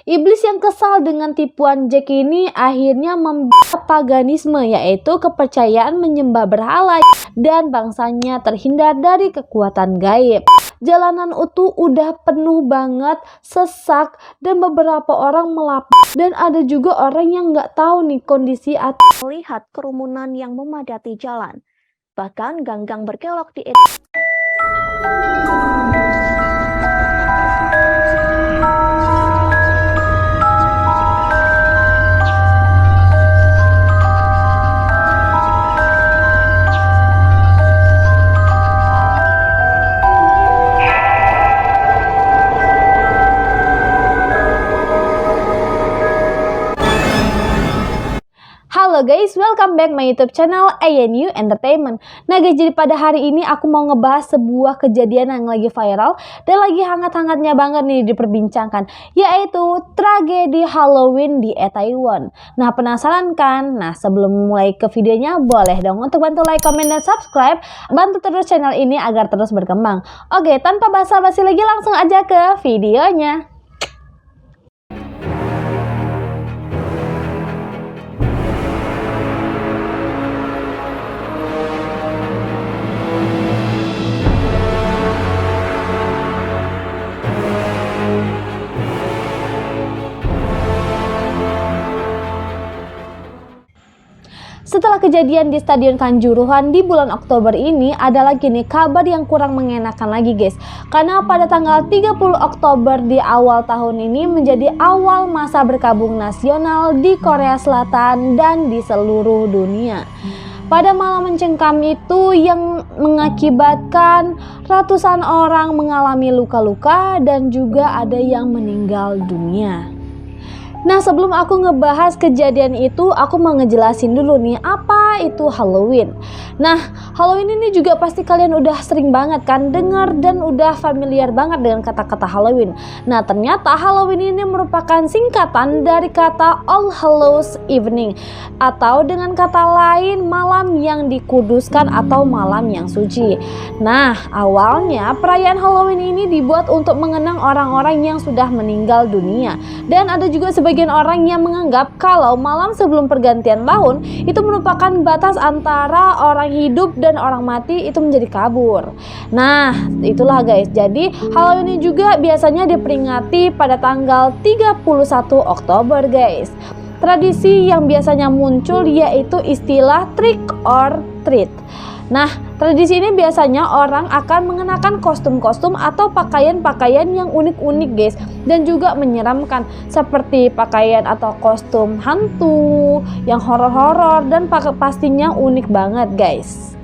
Iblis yang kesal dengan tipuan Jack ini akhirnya membuat paganisme, yaitu kepercayaan menyembah berhala dan bangsanya terhindar dari kekuatan gaib. Jalanan itu udah penuh banget, sesak, dan beberapa orang melapor. Dan ada juga orang yang nggak tahu nih kondisi atau melihat kerumunan yang memadati jalan. Bahkan ganggang berkelok di Halo guys, welcome back my YouTube channel ANU Entertainment. Nah guys, jadi pada hari ini aku mau ngebahas sebuah kejadian yang lagi viral dan lagi hangat-hangatnya banget nih diperbincangkan, yaitu tragedi Halloween di Itaewon. Nah penasaran kan? Nah sebelum mulai ke videonya, boleh dong untuk bantu like, comment, dan subscribe. Bantu terus channel ini agar terus berkembang. Oke, tanpa basa-basi lagi langsung aja ke videonya. Setelah kejadian di Stadion Kanjuruhan di bulan Oktober ini, ada lagi nih kabar yang kurang mengenakan lagi guys. Karena pada tanggal 30 Oktober di awal tahun ini menjadi awal masa berkabung nasional di Korea Selatan dan di seluruh dunia. Pada malam mencengkam itu yang mengakibatkan ratusan orang mengalami luka-luka dan juga ada yang meninggal dunia. Nah sebelum aku ngebahas kejadian itu, aku mau ngejelasin dulu nih apa itu Halloween. Nah Halloween ini juga pasti kalian udah sering banget kan dengar dan udah familiar banget dengan kata-kata Halloween. Nah ternyata Halloween ini merupakan singkatan dari kata All Hallows Evening, atau dengan kata lain malam yang dikuduskan atau malam yang suci. Nah awalnya perayaan Halloween ini dibuat untuk mengenang orang-orang yang sudah meninggal dunia, dan ada juga sebagian orang yang menganggap kalau malam sebelum pergantian tahun itu merupakan batas antara orang hidup dan orang mati itu menjadi kabur. Nah itulah guys, jadi Halloween ini juga biasanya diperingati pada tanggal 31 Oktober guys. Tradisi yang biasanya muncul yaitu istilah trick or treat. Nah, tradisi ini biasanya orang akan mengenakan kostum-kostum atau pakaian-pakaian yang unik-unik guys, dan juga menyeramkan, seperti pakaian atau kostum hantu yang horor-horor dan pastinya unik banget guys.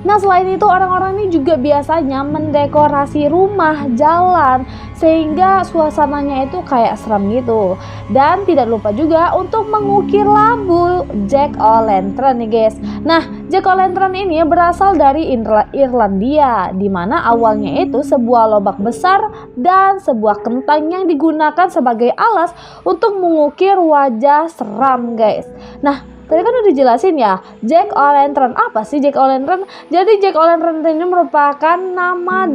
Nah selain itu orang-orang ini juga biasanya mendekorasi rumah, jalan, sehingga suasananya itu kayak serem gitu. Dan tidak lupa juga untuk mengukir lampu Jack-o'-lantern nih guys. Nah Jack-o'-lantern ini berasal dari Irlandia, dimana awalnya itu sebuah lobak besar dan sebuah kentang yang digunakan sebagai alas untuk mengukir wajah seram guys. Nah tadi kan udah jelasin ya, Jack-o'-lantern. Apa sih Jack-o'-lantern? Jadi Jack-o'-lantern ini merupakan nama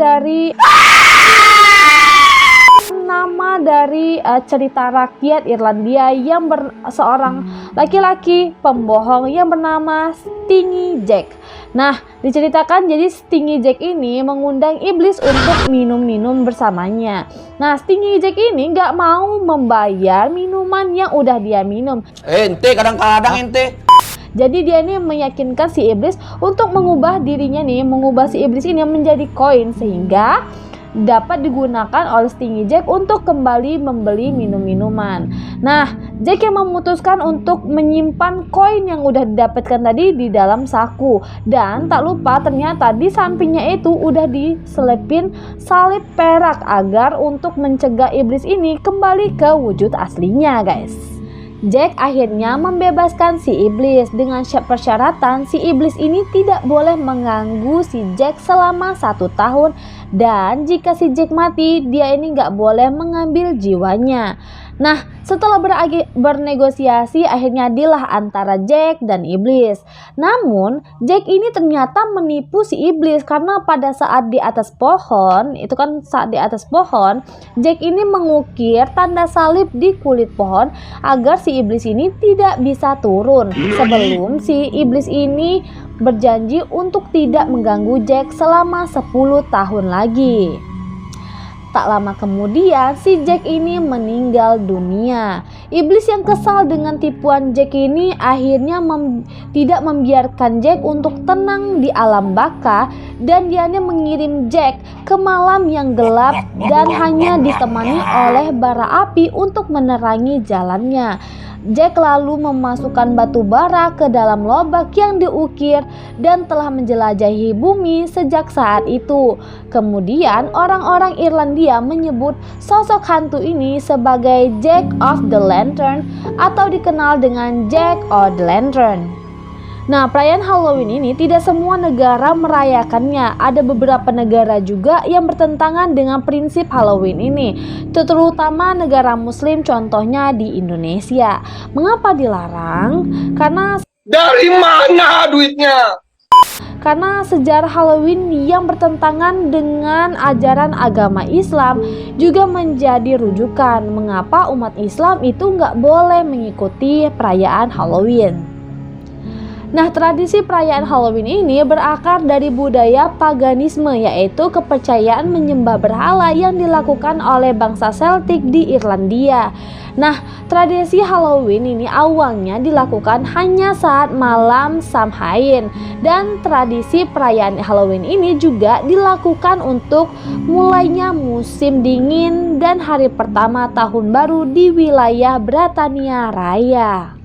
dari cerita rakyat Irlandia yang seorang laki-laki pembohong yang bernama Stingy Jack. Nah, diceritakan jadi Stingy Jack ini mengundang iblis untuk minum-minum bersamanya. Nah, Stingy Jack ini nggak mau membayar minuman yang udah dia minum. Ente kadang-kadang ente. Jadi dia ini meyakinkan si iblis untuk mengubah si iblis ini menjadi koin, sehingga dapat digunakan oleh Stingy Jack untuk kembali membeli minum-minuman. Nah, Jack yang memutuskan untuk menyimpan koin yang udah didapatkan tadi di dalam saku. Dan tak lupa ternyata di sampingnya itu udah diselipin salib perak agar untuk mencegah iblis ini kembali ke wujud aslinya guys. Jack akhirnya membebaskan si iblis dengan persyaratan si iblis ini tidak boleh mengganggu si Jack selama 1 tahun Dan jika si Jack mati, dia ini nggak boleh mengambil jiwanya. Nah, setelah bernegosiasi, akhirnya deal antara Jack dan iblis. Namun, Jack ini ternyata menipu si iblis karena pada saat di atas pohon, Jack ini mengukir tanda salib di kulit pohon agar si iblis ini tidak bisa turun. Sebelum si iblis ini berjanji untuk tidak mengganggu Jack selama 10 tahun lagi. Tak lama kemudian si Jack ini meninggal dunia. Iblis yang kesal dengan tipuan Jack ini akhirnya tidak membiarkan Jack untuk tenang di alam baka, dan dia mengirim Jack ke malam yang gelap dan hanya ditemani oleh bara api untuk menerangi jalannya. Jack lalu memasukkan batu bara ke dalam lobak yang diukir dan telah menjelajahi bumi sejak saat itu. Kemudian orang-orang Irlandia menyebut sosok hantu ini sebagai Jack of the Lantern atau dikenal dengan Jack o' the Lantern. Nah, perayaan Halloween ini tidak semua negara merayakannya. Ada beberapa negara juga yang bertentangan dengan prinsip Halloween ini, terutama negara Muslim, contohnya di Indonesia. Mengapa dilarang? Karena Dari mana duitnya? Karena sejarah Halloween yang bertentangan dengan ajaran agama Islam juga menjadi rujukan mengapa umat Islam itu nggak boleh mengikuti perayaan Halloween. Nah, tradisi perayaan Halloween ini berakar dari budaya paganisme, yaitu kepercayaan menyembah berhala yang dilakukan oleh bangsa Celtic di Irlandia. Nah, tradisi Halloween ini awalnya dilakukan hanya saat malam Samhain, dan tradisi perayaan Halloween ini juga dilakukan untuk mulainya musim dingin dan hari pertama tahun baru di wilayah Britania Raya.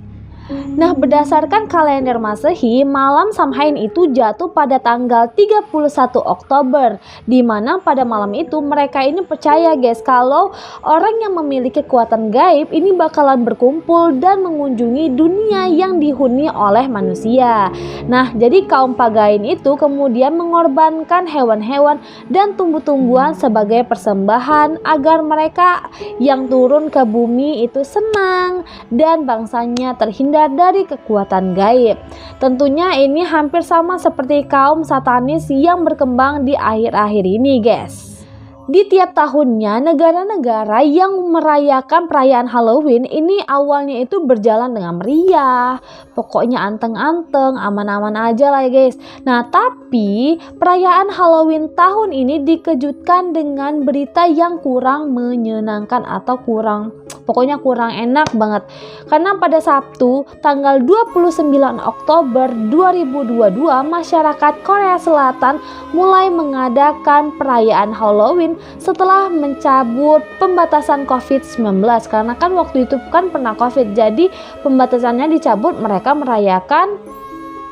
Nah, berdasarkan kalender Masehi, malam Samhain itu jatuh pada tanggal 31 Oktober, di mana pada malam itu mereka ini percaya guys kalau orang yang memiliki kekuatan gaib ini bakalan berkumpul dan mengunjungi dunia yang dihuni oleh manusia. Nah, jadi kaum pagain itu kemudian mengorbankan hewan-hewan dan tumbuh-tumbuhan sebagai persembahan agar mereka yang turun ke bumi itu senang dan bangsanya terhindar dari kekuatan gaib. Tentunya ini hampir sama seperti kaum satanis yang berkembang di akhir-akhir ini guys. Di tiap tahunnya negara-negara yang merayakan perayaan Halloween ini awalnya itu berjalan dengan meriah, pokoknya anteng-anteng, aman-aman aja lah guys. Nah, tapi perayaan Halloween tahun ini dikejutkan dengan berita yang kurang menyenangkan atau kurang enak banget. Karena pada Sabtu tanggal 29 Oktober 2022 masyarakat Korea Selatan mulai mengadakan perayaan Halloween setelah mencabut pembatasan COVID-19, karena kan waktu itu kan pernah COVID, jadi pembatasannya dicabut, mereka merayakan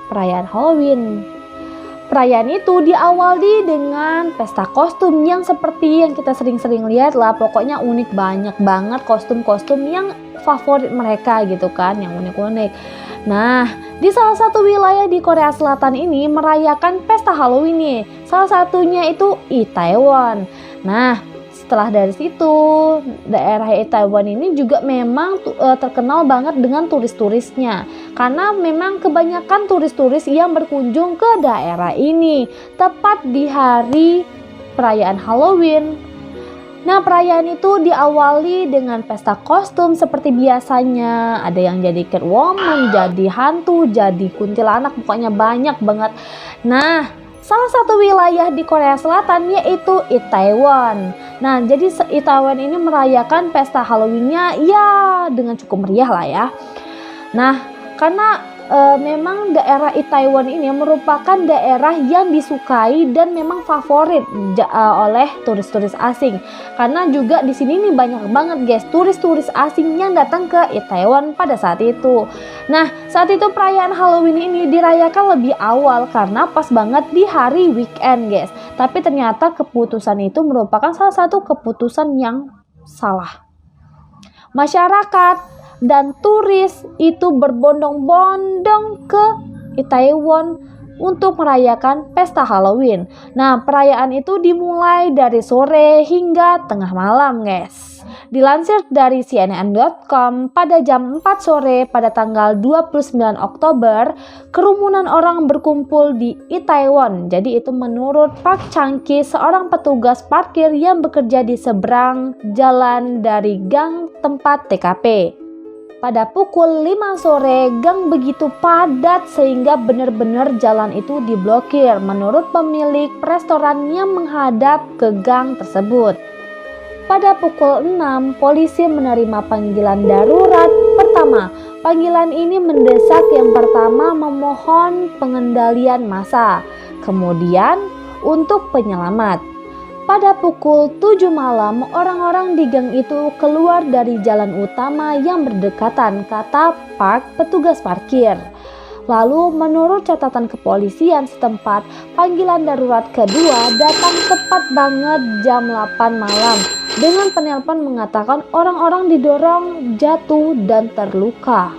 perayaan Halloween. Perayaan itu diawali dengan pesta kostum yang seperti yang kita sering-sering lihat lah, pokoknya unik, banyak banget kostum-kostum yang favorit mereka gitu kan, yang unik-unik. Nah, di salah satu wilayah di Korea Selatan ini merayakan pesta Halloween nih, salah satunya itu Itaewon. Nah, setelah dari situ daerah Itaewon ini juga memang terkenal banget dengan turis-turisnya, karena memang kebanyakan turis-turis yang berkunjung ke daerah ini tepat di hari perayaan Halloween. Nah, perayaan itu diawali dengan pesta kostum seperti biasanya. Ada yang jadi Catwoman, jadi hantu, jadi kuntilanak, pokoknya banyak banget. Nah, salah satu wilayah di Korea Selatan yaitu Itaewon. Nah, jadi Itaewon ini merayakan pesta Halloween-nya ya dengan cukup meriah lah ya. Nah, karena memang daerah Itaewon ini merupakan daerah yang disukai dan memang favorit oleh turis-turis asing. Karena juga di sini nih banyak banget guys turis-turis asing yang datang ke Itaewon pada saat itu. Nah, saat itu perayaan Halloween ini dirayakan lebih awal karena pas banget di hari weekend guys. Tapi ternyata keputusan itu merupakan salah satu keputusan yang salah. Masyarakat dan turis itu berbondong-bondong ke Itaewon untuk merayakan pesta Halloween. Nah, perayaan itu dimulai dari sore hingga tengah malam, guys. Dilansir dari CNN.com, pada jam 4 sore pada tanggal 29 Oktober, kerumunan orang berkumpul di Itaewon. Jadi itu menurut Park Chang-ki, seorang petugas parkir yang bekerja di seberang jalan dari gang tempat TKP. Pada pukul 5 sore, gang begitu padat sehingga benar-benar jalan itu diblokir menurut pemilik restoran yang menghadap ke gang tersebut. Pada pukul 6, polisi menerima panggilan darurat pertama. Panggilan ini mendesak yang pertama memohon pengendalian massa, kemudian untuk penyelamat. Pada pukul 7 malam, orang-orang di gang itu keluar dari jalan utama yang berdekatan, kata Park, petugas parkir. Lalu menurut catatan kepolisian setempat, panggilan darurat kedua datang tepat banget jam 8 malam dengan penelpon mengatakan orang-orang didorong, jatuh, dan terluka.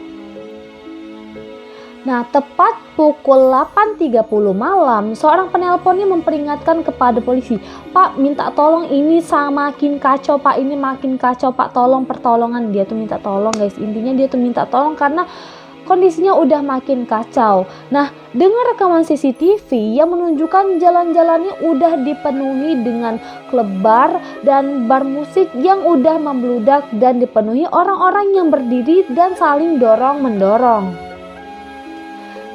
Nah, tepat pukul 8.30 malam, seorang penelponnya memperingatkan kepada polisi, "Pak, minta tolong, ini makin kacau, Pak, ini makin kacau, Pak, tolong pertolongan." Dia tuh minta tolong, guys. Intinya dia tuh minta tolong karena kondisinya udah makin kacau. Nah, dengan rekaman CCTV yang menunjukkan jalan-jalannya udah dipenuhi dengan klub bar dan bar musik yang udah membludak dan dipenuhi orang-orang yang berdiri dan saling dorong-mendorong.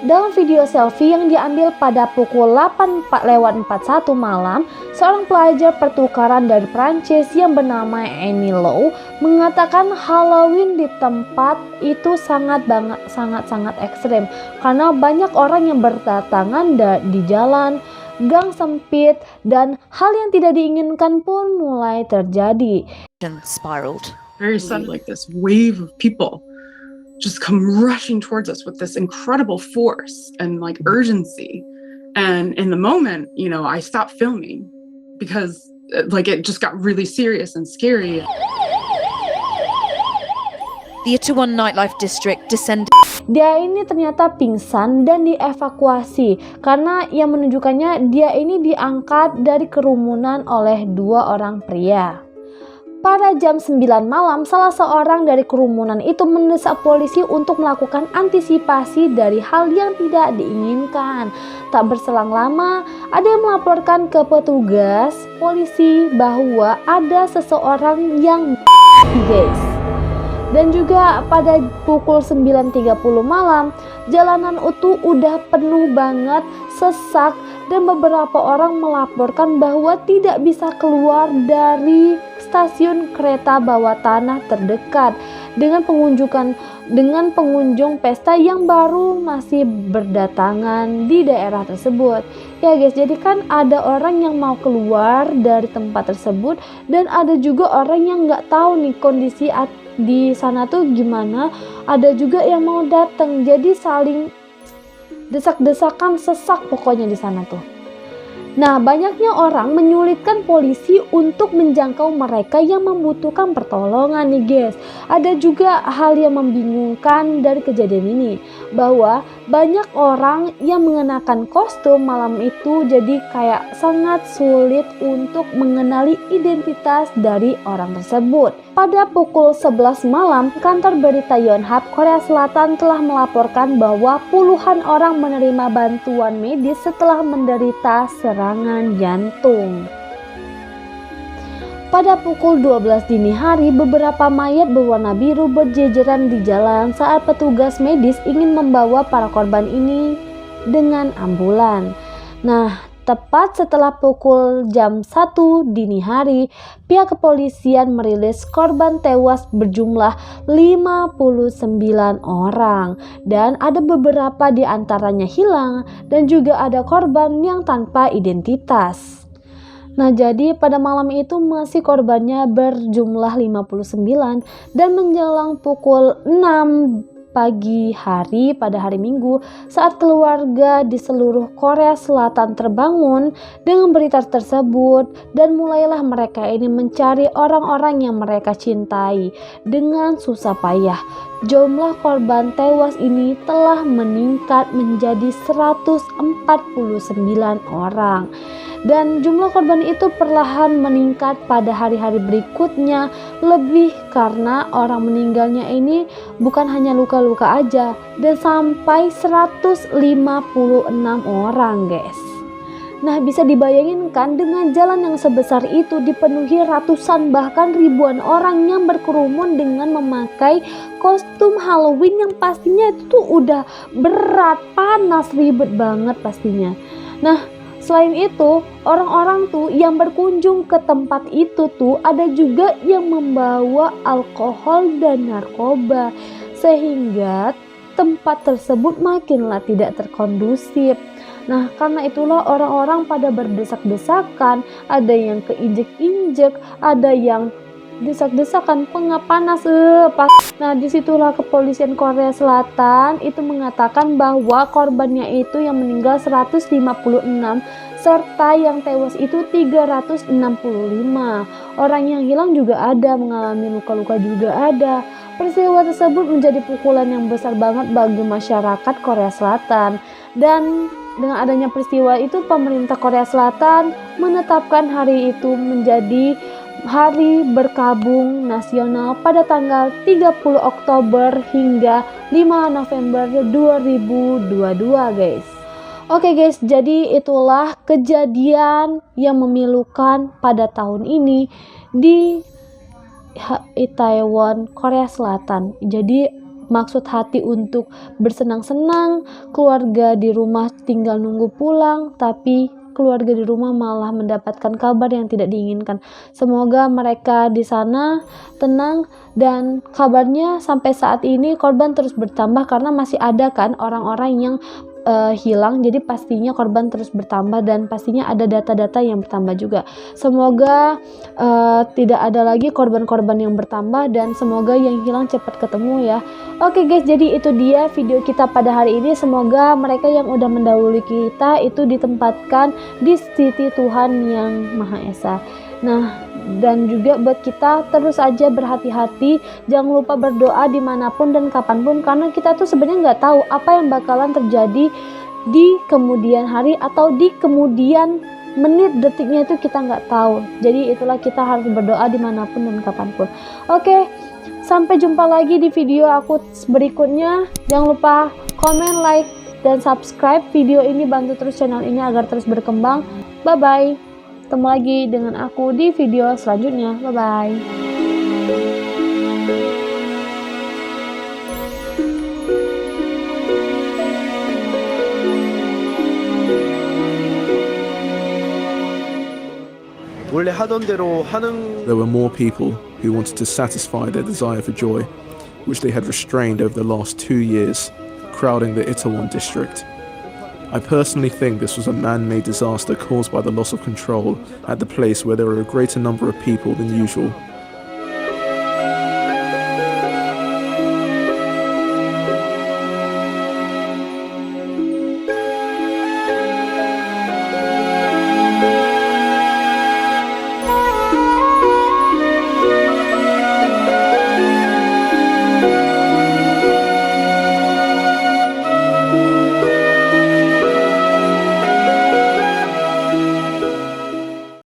Dalam video selfie yang diambil pada pukul 8:41 malam, seorang pelajar pertukaran dari Prancis yang bernama Annie Lau mengatakan Halloween di tempat itu sangat ekstrem karena banyak orang yang berdatangan di jalan, gang sempit, dan hal yang tidak diinginkan pun mulai terjadi. Spiraled. Very sudden, like this wave of people just come rushing towards us with this incredible force and like urgency. And in the moment, I stopped filming because like it just got really serious and scary. The Itaewon nightlife district descended. Dia ini ternyata pingsan dan dievakuasi karena yang menunjukkannya dia ini diangkat dari kerumunan oleh 2 orang pria. Pada jam 9 malam, salah seorang dari kerumunan itu mendesak polisi untuk melakukan antisipasi dari hal yang tidak diinginkan. Tak berselang lama, ada yang melaporkan ke petugas polisi bahwa ada seseorang yang guys. Dan juga pada pukul 9.30 malam, jalanan itu udah penuh banget, sesak, dan beberapa orang melaporkan bahwa tidak bisa keluar dari stasiun kereta bawah tanah terdekat dengan pengunjung pesta yang baru masih berdatangan di daerah tersebut. Ya guys, jadi kan ada orang yang mau keluar dari tempat tersebut dan ada juga orang yang nggak tahu nih kondisi di sana tuh gimana. Ada juga yang mau datang, jadi saling desak-desakan, sesak pokoknya di sana tuh. Nah, banyaknya orang menyulitkan polisi untuk menjangkau mereka yang membutuhkan pertolongan nih guys. Ada juga hal yang membingungkan dari kejadian ini, bahwa banyak orang yang mengenakan kostum malam itu jadi kayak sangat sulit untuk mengenali identitas dari orang tersebut. Pada pukul 11 malam, kantor berita Yonhap Korea Selatan telah melaporkan bahwa puluhan orang menerima bantuan medis setelah menderita serangan jantung. Pada pukul 12 dini hari, beberapa mayat berwarna biru berjejeran di jalan saat petugas medis ingin membawa para korban ini dengan ambulan. Nah, tepat setelah pukul jam 1 dini hari, pihak kepolisian merilis korban tewas berjumlah 59 orang dan ada beberapa di antaranya hilang dan juga ada korban yang tanpa identitas. Nah, jadi pada malam itu masih korbannya berjumlah 59 dan menjelang pukul 6 pagi hari pada hari Minggu saat keluarga di seluruh Korea Selatan terbangun dengan berita tersebut dan mulailah mereka ini mencari orang-orang yang mereka cintai dengan susah payah. jumlah korban tewas ini telah meningkat menjadi 149 orang. Dan jumlah korban itu perlahan meningkat pada hari-hari berikutnya, lebih karena orang meninggalnya ini bukan hanya luka-luka aja, dan sampai 156 orang guys. Nah, bisa dibayangin kan, dengan jalan yang sebesar itu dipenuhi ratusan bahkan ribuan orang yang berkerumun dengan memakai kostum Halloween yang pastinya itu tuh udah berat, panas, ribet banget pastinya. Nah, selain itu, orang-orang tuh yang berkunjung ke tempat itu tuh ada juga yang membawa alkohol dan narkoba, sehingga tempat tersebut makinlah tidak terkondusif. Nah, karena itulah orang-orang pada berdesak-desakan, ada yang keinjek-injek, ada yang desak-desakan, pengap panas. Nah, disitulah kepolisian Korea Selatan itu mengatakan bahwa korbannya itu yang meninggal 156, serta yang tewas itu 365. Orang yang hilang juga ada, mengalami luka-luka juga ada. Peristiwa tersebut menjadi pukulan yang besar banget bagi masyarakat Korea Selatan. Dan dengan adanya peristiwa itu, pemerintah Korea Selatan menetapkan hari itu menjadi Hari Berkabung Nasional pada tanggal 30 Oktober hingga 5 November 2022 guys. Oke guys, jadi itulah kejadian yang memilukan pada tahun ini di Itaewon, Korea Selatan. Jadi maksud hati untuk bersenang-senang, keluarga di rumah tinggal nunggu pulang, tapi keluarga di rumah malah mendapatkan kabar yang tidak diinginkan. Semoga mereka di sana tenang, dan kabarnya sampai saat ini korban terus bertambah karena masih ada kan orang-orang yang hilang, jadi pastinya korban terus bertambah dan pastinya ada data-data yang bertambah juga. Semoga tidak ada lagi korban-korban yang bertambah dan semoga yang hilang cepat ketemu ya. Oke guys, jadi itu dia video kita pada hari ini. Semoga mereka yang udah mendahului kita itu ditempatkan di sisi Tuhan yang Maha Esa. Nah, dan juga buat kita terus aja berhati-hati, jangan lupa berdoa dimanapun dan kapanpun, karena kita tuh sebenarnya nggak tahu apa yang bakalan terjadi di kemudian hari atau di kemudian menit, detiknya itu kita nggak tahu. Jadi itulah, kita harus berdoa dimanapun dan kapanpun. Oke, sampai jumpa lagi di video aku berikutnya. Jangan lupa komen, like, dan subscribe video ini, bantu terus channel ini agar terus berkembang. Bye bye. Ketemu lagi dengan aku di video selanjutnya. Bye bye. There were more people who wanted to satisfy their desire for joy, which they had restrained over the last 2 years, crowding the Itaewon district. I personally think this was a man-made disaster caused by the loss of control at the place where there were a greater number of people than usual.